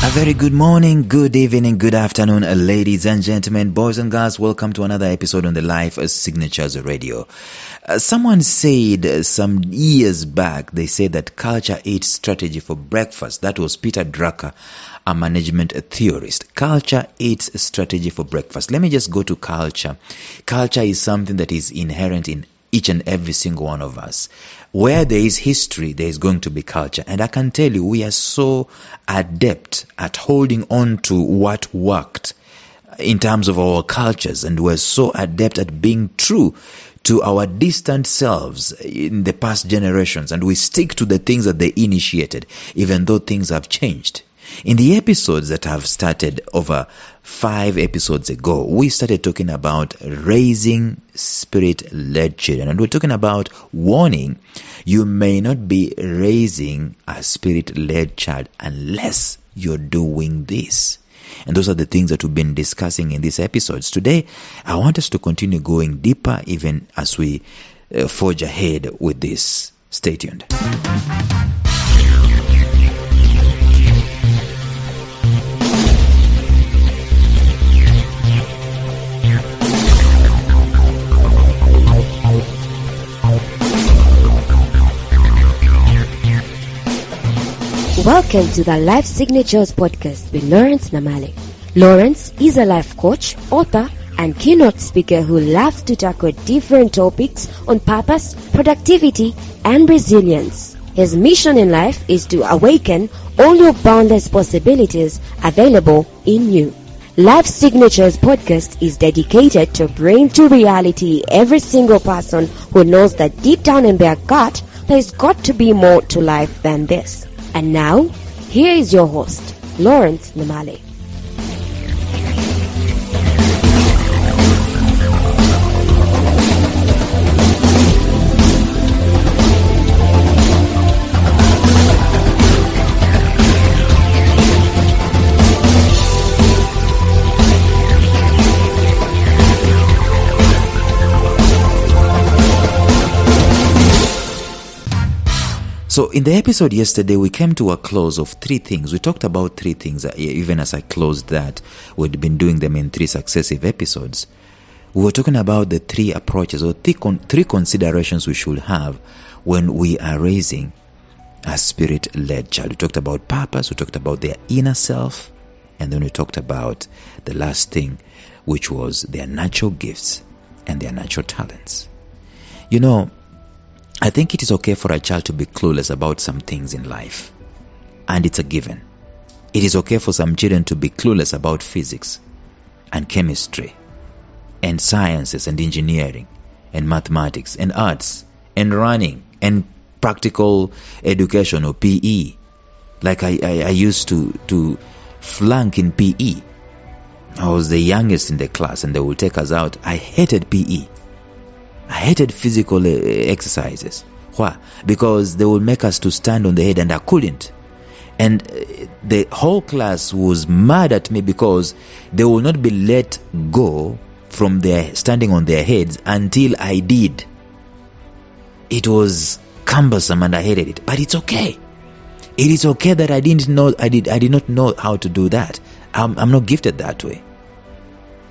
A very good morning, good evening, good afternoon, ladies and gentlemen, boys and girls. Welcome to another episode on the Life Signatures Radio. Someone said some years back, they said that culture eats strategy for breakfast. That was Peter Drucker, a management theorist. Culture eats strategy for breakfast. Let me just go to culture. Culture is something that is inherent in each and every single one of us. Where there is history, there is going to be culture. And I can tell you, we are so adept at holding on to what worked in terms of our cultures. And we're so adept at being true to our distant selves in the past generations. And we stick to the things that they initiated, even though things have changed. In the episodes that have started over 5 episodes ago, we started talking about raising spirit-led children. And we're talking about warning. You may not be raising a spirit-led child unless you're doing this. And those are the things that we've been discussing in these episodes. Today, I want us to continue going deeper even as we forge ahead with this. Stay tuned. Welcome to the Life Signatures podcast with Lawrence Namale. Lawrence is a life coach, author, and keynote speaker who loves to tackle different topics on purpose, productivity, and resilience. His mission in life is to awaken all your boundless possibilities available in you. Life Signatures podcast is dedicated to bring to reality every single person who knows that deep down in their gut, there's got to be more to life than this. And now, here is your host, Lawrence Namale. So in the episode yesterday, we came to a close of 3 things. We talked about 3 things, even as I closed that. We'd been doing them in 3 successive episodes. We were talking about the 3 approaches or 3 considerations we should have when we are raising a spirit-led child. We talked about purpose, we talked about their inner self, and then we talked about the last thing, which was their natural gifts and their natural talents. You know, I think it is okay for a child to be clueless about some things in life. And it's a given. It is okay for some children to be clueless about physics and chemistry and sciences and engineering and mathematics and arts and running and practical education or PE. Like I used to flunk in PE. I was the youngest in the class and they would take us out. I hated PE. I hated physical exercises. Why? Because they would make us to stand on the head and I couldn't. And the whole class was mad at me because they would not be let go from their standing on their heads until I did. It was cumbersome and I hated it. But it's okay. It is okay that I did not know how to do that. I'm not gifted that way.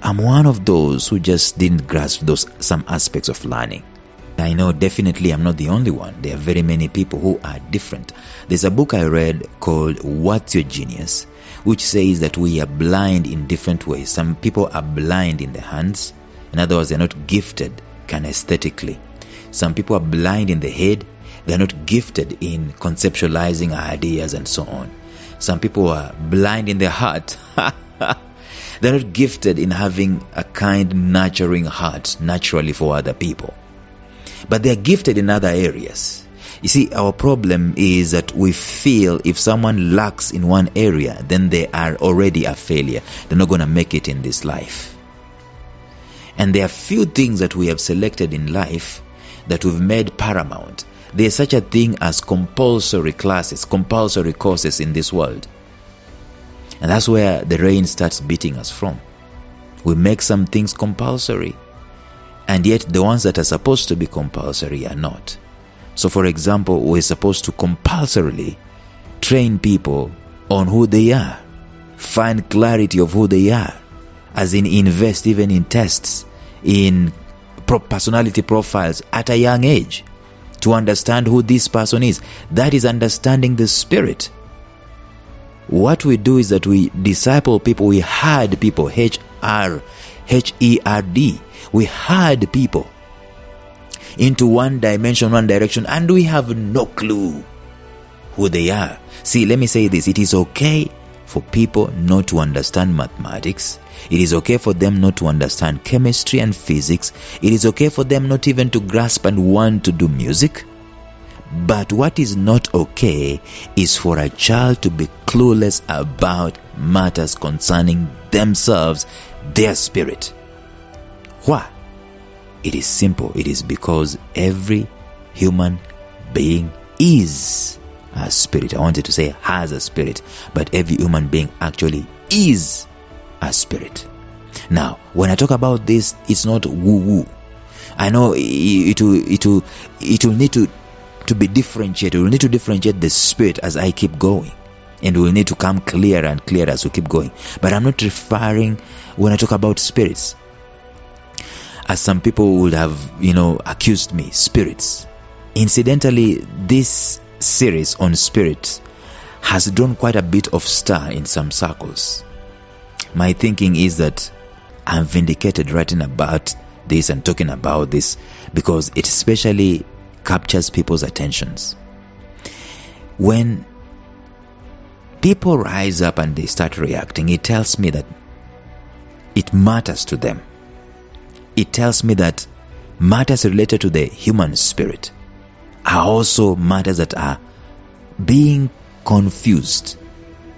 I'm one of those who just didn't grasp some aspects of learning. I know definitely I'm not the only one. There are very many people who are different. There's a book I read called What's Your Genius, which says that we are blind in different ways. Some people are blind in the hands. In other words, they're not gifted kinesthetically. Some people are blind in the head. They're not gifted in conceptualizing ideas and so on. Some people are blind in the heart. They're not gifted in having a kind, nurturing heart naturally for other people. But they're gifted in other areas. You see, our problem is that we feel if someone lacks in one area, then they are already a failure. They're not going to make it in this life. And there are few things that we have selected in life that we've made paramount. There's such a thing as compulsory classes, compulsory courses in this world. And that's where the rain starts beating us from. We make some things compulsory, and yet the ones that are supposed to be compulsory are not. So for example, we're supposed to compulsorily train people on who they are. find clarity of who they are, as in invest even in tests, in personality profiles at a young age, to understand who this person is. That is understanding the Spirit. What we do is that we disciple people, we herd people, Herd. We herd people into one dimension, one direction, and we have no clue who they are. See, let me say this. It is okay for people not to understand mathematics. It is okay for them not to understand chemistry and physics. It is okay for them not even to grasp and want to do music. But what is not okay is for a child to be clueless about matters concerning themselves, their spirit. Why? It is simple. It is because every human being is a spirit. I wanted to say has a spirit, but every human being actually is a spirit. Now, when I talk about this, it's not woo-woo. I know it will need to be differentiated. We will need to differentiate the spirit as I keep going, and we will need to come clearer and clearer as we keep going. But I'm not referring, when I talk about spirits, as some people would have, accused me, spirits. Incidentally, this series on spirits has drawn quite a bit of stir in some circles. My thinking is that I'm vindicated writing about this and talking about this because it especially captures people's attentions. When people rise up and they start reacting, it tells me that it matters to them. It tells me that matters related to the human spirit are also matters that are being confused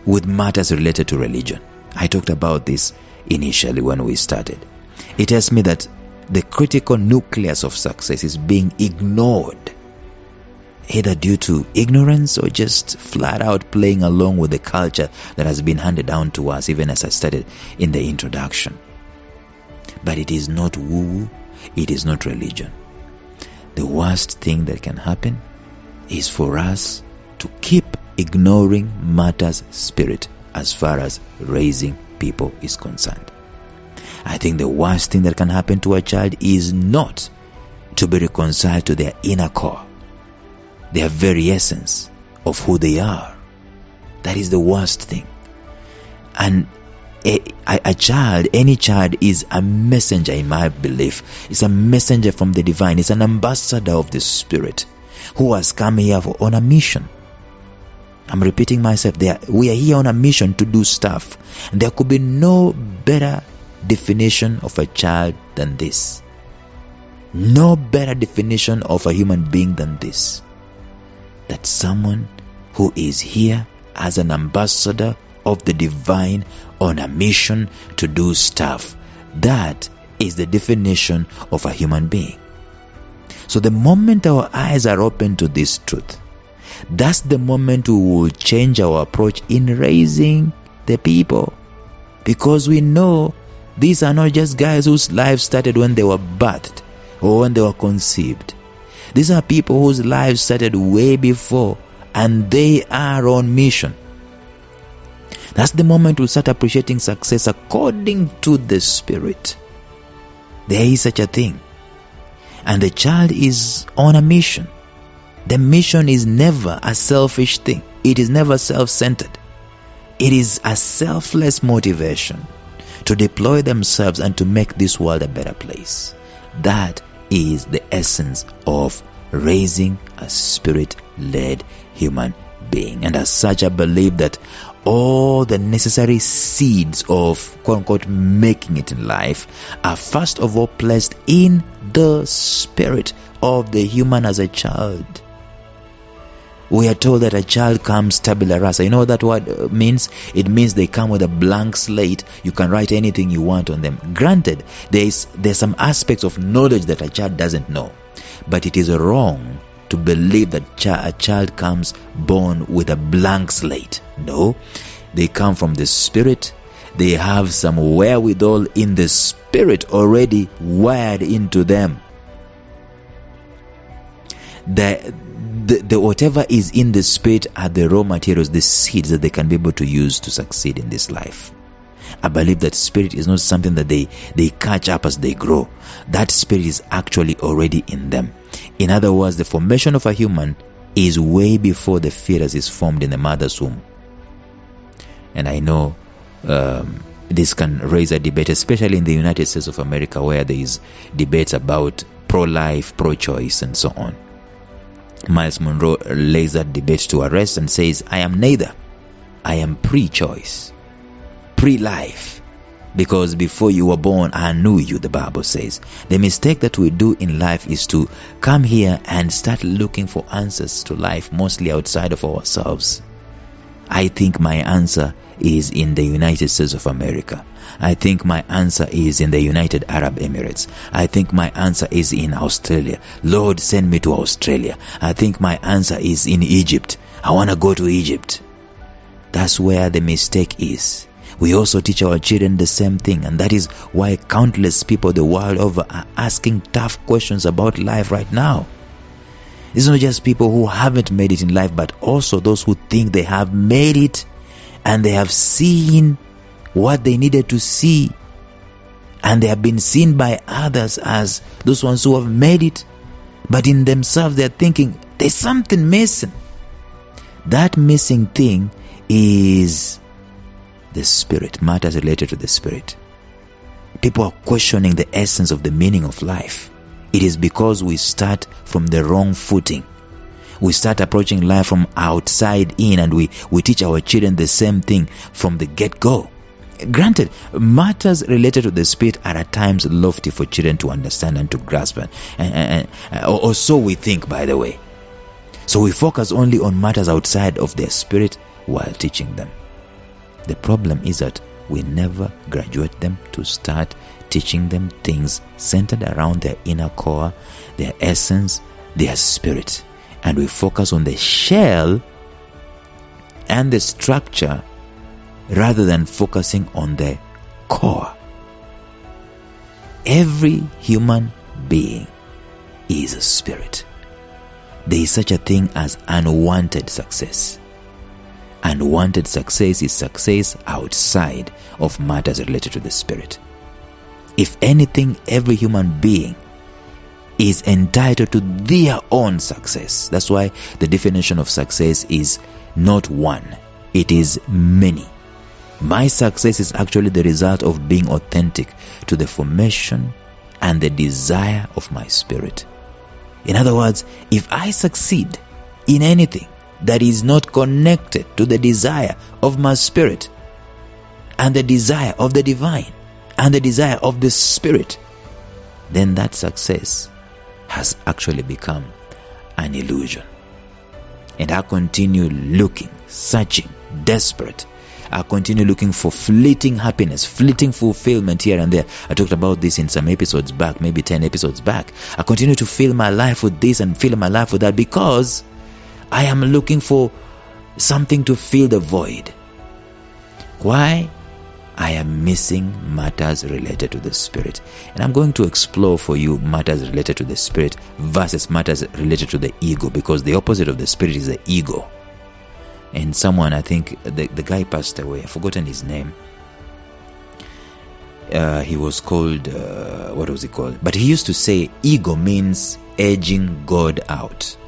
with matters related to religion. I talked about this initially when we started. It tells me that the critical nucleus of success is being ignored, either due to ignorance or just flat out playing along with the culture that has been handed down to us, even as I stated in the introduction. But it is not woo, it is not religion. The worst thing that can happen is for us to keep ignoring matters spirit as far as raising people is concerned. I think the worst thing that can happen to a child is not to be reconciled to their inner core, their very essence of who they are. That is the worst thing. And a child, any child, is a messenger, in my belief. It's a messenger from the divine. It's an ambassador of the Spirit who has come here on a mission. I'm repeating myself there. We are here on a mission to do stuff. And there could be no better definition of a child than this. No better definition of a human being than this. That someone who is here as an ambassador of the divine on a mission to do stuff. That is the definition of a human being. So the moment our eyes are open to this truth, that's the moment we will change our approach in raising the people. Because we know these are not just guys whose lives started when they were birthed or when they were conceived. These are people whose lives started way before, and they are on mission. That's the moment we start appreciating success according to the Spirit. There is such a thing. And the child is on a mission. The mission is never a selfish thing. It is never self-centered. It is a selfless motivation to deploy themselves and to make this world a better place. That is the essence of raising a spirit-led human being. And as such, I believe that all the necessary seeds of quote-unquote making it in life are first of all placed in the spirit of the human as a child. We are told that a child comes tabula rasa. You know what that word means? It means they come with a blank slate. You can write anything you want on them. Granted, there's some aspects of knowledge that a child doesn't know. But it is wrong to believe that a child comes born with a blank slate. No, they come from the Spirit. They have some wherewithal in the Spirit already wired into them. the whatever is in the spirit are the raw materials, the seeds that they can be able to use to succeed in this life. I believe that spirit is not something that they catch up as they grow. That spirit is actually already in them. In other words, the formation of a human is way before the fetus is formed in the mother's womb. And I know this can raise a debate, especially in the United States of America, where there is debates about pro-life, pro-choice, and so on. Miles Monroe lays that debate to rest and says, I am neither. I am pre-choice, pre-life, because before you were born, I knew you, the Bible says. The mistake that we do in life is to come here and start looking for answers to life, mostly outside of ourselves. I think my answer is in the United States of America. I think my answer is in the United Arab Emirates. I think my answer is in Australia. Lord, send me to Australia. I think my answer is in Egypt. I want to go to Egypt. That's where the mistake is. We also teach our children the same thing, and that is why countless people the world over are asking tough questions about life right now. It's not just people who haven't made it in life, but also those who think they have made it and they have seen what they needed to see, and they have been seen by others as those ones who have made it, but in themselves they are thinking there's something missing. That missing thing is the spirit, matters related to the spirit. People are questioning the essence of the meaning of life. It is because we start from the wrong footing. We start approaching life from outside in, and we teach our children the same thing from the get-go. Granted, matters related to the spirit are at times lofty for children to understand and to grasp, or so we think, by the way. So we focus only on matters outside of their spirit while teaching them. The problem is that we never graduate them to start teaching them things centered around their inner core, their essence, their spirit. And we focus on the shell and the structure rather than focusing on the core. Every human being is a spirit. There is such a thing as unwanted success. Unwanted success is success outside of matters related to the spirit. If anything, every human being is entitled to their own success. That's why the definition of success is not one, it is many. My success is actually the result of being authentic to the formation and the desire of my spirit. In other words, if I succeed in anything that is not connected to the desire of my spirit and the desire of the divine and the desire of the spirit, then that success has actually become an illusion. And I continue looking, searching, desperate. I continue looking for fleeting happiness, fleeting fulfillment here and there. I talked about this in some episodes back, maybe 10 episodes back. I continue to fill my life with this and fill my life with that because I am looking for something to fill the void. Why? I am missing matters related to the spirit. And I'm going to explore for you matters related to the spirit versus matters related to the ego, because the opposite of the spirit is the ego. And someone, I think the guy passed away, I've forgotten his name. He was called, what was he called? But he used to say ego means edging God out.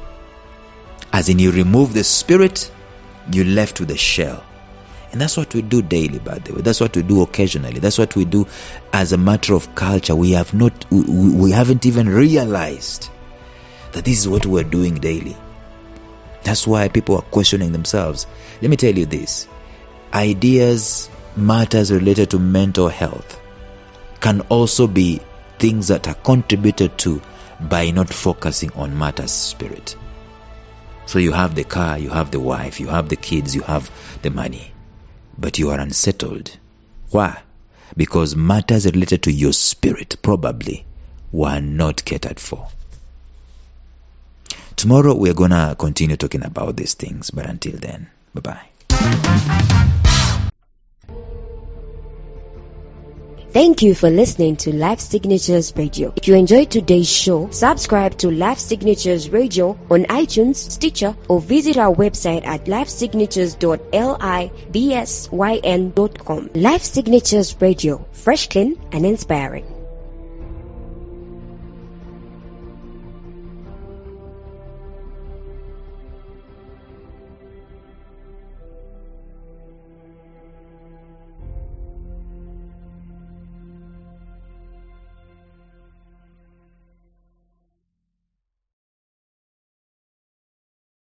As in, you remove the spirit, you're left with the shell. And that's what we do daily, by the way. That's what we do occasionally. That's what we do as a matter of culture. We haven't even realized that this is what we're doing daily. That's why people are questioning themselves. Let me tell you this. Ideas, matters related to mental health can also be things that are contributed to by not focusing on matters spirit. So you have the car, you have the wife, you have the kids, you have the money, but you are unsettled. Why? Because matters related to your spirit probably were not catered for. Tomorrow we're going to continue talking about these things, but until then, bye-bye. Thank you for listening to Life Signatures Radio. If you enjoyed today's show, subscribe to Life Signatures Radio on iTunes, Stitcher, or visit our website at lifesignatures.libsyn.com. Life Signatures Radio, fresh, clean, and inspiring.